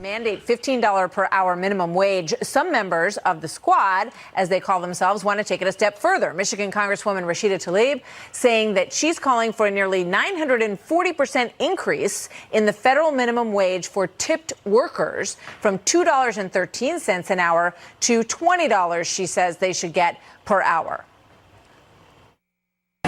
mandate $15 per hour minimum wage. Some members of the squad, as they call themselves, want to take it a step further. Michigan Congresswoman Rashida Tlaib saying that she's calling for a nearly 940% increase in the federal minimum wage for tipped workers from $2.13 an hour to $20, she says they should get per hour.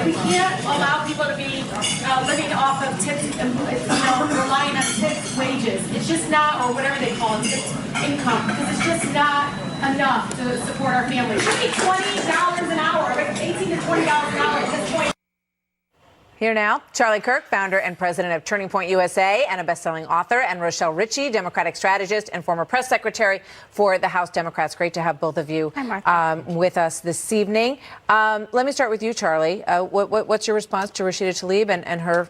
We can't allow people to be living off of tips, relying on tipped wages. It's just not, or whatever they call it, tipped income, because it's just not enough to support our families. It should be $20 an hour, like $18 to $20 an hour at this point. Here now, Charlie Kirk, founder and president of Turning Point USA and a best-selling author, and Rochelle Ritchie, Democratic strategist and former press secretary for the House Democrats. Great to have both of you with us this evening. Let me start with you, Charlie. What's your response to Rashida Tlaib and her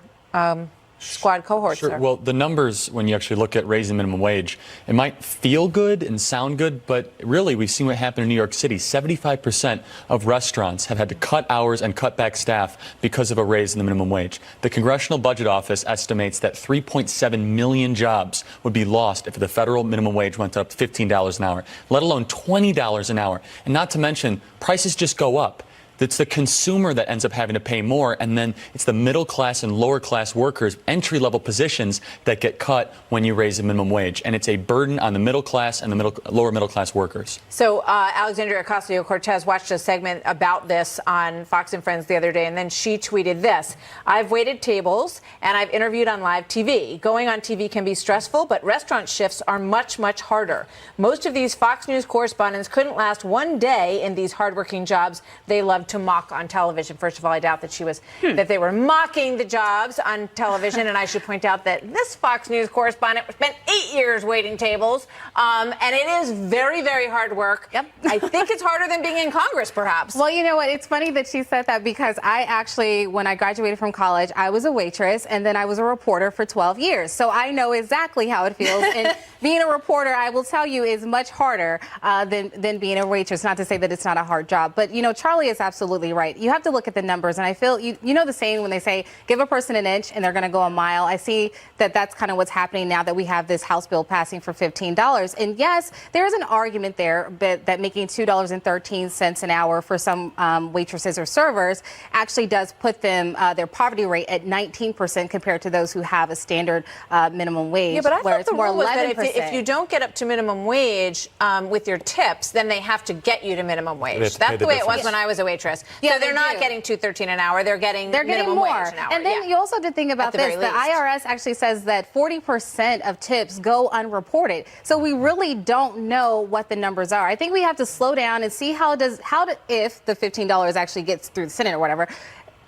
squad cohorts? Sure. Well, the numbers, when you actually look at raising minimum wage, it might feel good and sound good, but really we've seen what happened in New York City. 75% of restaurants have had to cut hours and cut back staff because of a raise in the minimum wage. The Congressional Budget Office estimates that 3.7 million jobs would be lost if the federal minimum wage went up to $15 an hour, let alone $20 an hour. And not to mention, prices just go up. It's the consumer that ends up having to pay more, and then it's the middle class and lower class workers, entry-level positions, that get cut when you raise the minimum wage. And it's a burden on the middle class and the lower middle class workers. So Alexandria Ocasio-Cortez watched a segment about this on Fox and Friends the other day, and then she tweeted this: "I've waited tables and I've interviewed on live TV. Going on TV can be stressful, but restaurant shifts are much, much harder. Most of these Fox News correspondents couldn't last one day in these hardworking jobs they love to mock on television." First of all, I doubt that she was that they were mocking the jobs on television, and I should point out that this Fox News correspondent spent 8 years waiting tables, and it is very, very hard work. Yep. I think it's harder than being in Congress, perhaps. Well, you know what? It's funny that she said that, because I actually, when I graduated from college, I was a waitress, and then I was a reporter for 12 years. So I know exactly how it feels. And being a reporter, I will tell you, is much harder than being a waitress. Not to say that it's not a hard job, but Charlie is absolutely right. You have to look at the numbers, and I feel you know the saying when they say give a person an inch and they're going to go a mile. I see that that's kind of what's happening now that we have this House bill passing for $15. And yes, there is an argument there that making $2.13 an hour for some waitresses or servers actually does put them their poverty rate at 19% compared to those who have a standard minimum wage. Yeah, but I where thought it's the more rule was 11%. that if you don't get up to minimum wage with your tips, then they have to get you to minimum wage. That's the way it was when I was a waitress. Yeah, so they're not getting $2.13 an hour. They're getting minimum more. wage an hour. And then you also have to think about this. The IRS actually says that 40% of tips go unreported. So we really don't know what the numbers are. I think we have to slow down and see if the $15 actually gets through the Senate or whatever.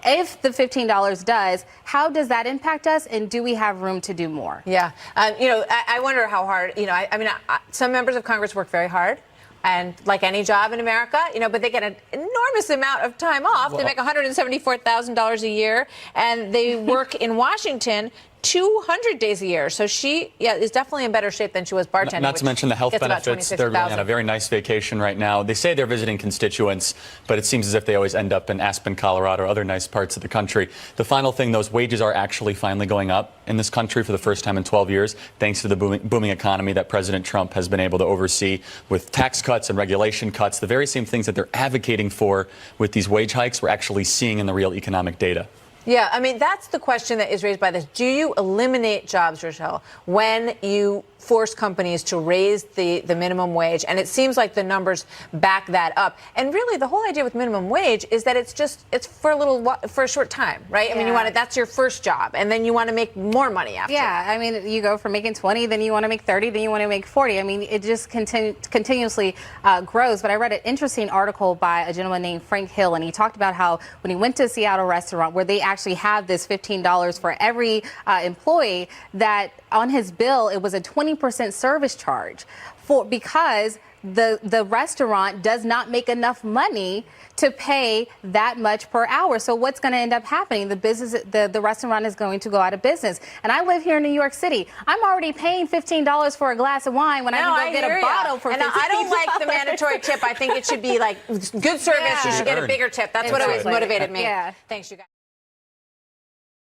If the $15 does, how does that impact us, and do we have room to do more? Yeah. I wonder how hard, some members of Congress work very hard. And like any job in America, but they get an enormous amount of time off. Well, they make $174,000 a year, and they work in Washington 200 days a year. So she is definitely in better shape than she was bartending. Not to mention the health benefits. They're really on a very nice vacation right now. They say they're visiting constituents, but it seems as if they always end up in Aspen, Colorado, or other nice parts of the country. The final thing, those wages are actually finally going up in this country for the first time in 12 years, thanks to the booming economy that President Trump has been able to oversee with tax cuts and regulation cuts. The very same things that they're advocating for with these wage hikes, we're actually seeing in the real economic data. Yeah, that's the question that is raised by this. Do you eliminate jobs, Rochelle, when you force companies to raise the minimum wage? And it seems like the numbers back that up. And really, the whole idea with minimum wage is that it's for a short time, right? Yeah. I mean, that's your first job, and then you want to make more money after. Yeah, I mean, you go from making 20, then you want to make 30, then you want to make 40. I mean, it just continuously grows. But I read an interesting article by a gentleman named Frank Hill, and he talked about how when he went to a Seattle restaurant where they actually have this $15 for every employee, that on his bill it was a 20% service charge because the restaurant does not make enough money to pay that much per hour. So what's going to end up happening? The restaurant is going to go out of business. And I live here in New York City. I'm already paying $15 for a glass of wine when I can go get a bottle for $15. And I don't like the mandatory tip. I think it should be like good service. You should get a bigger tip. That's what always motivated me. Yeah. Thanks, you guys.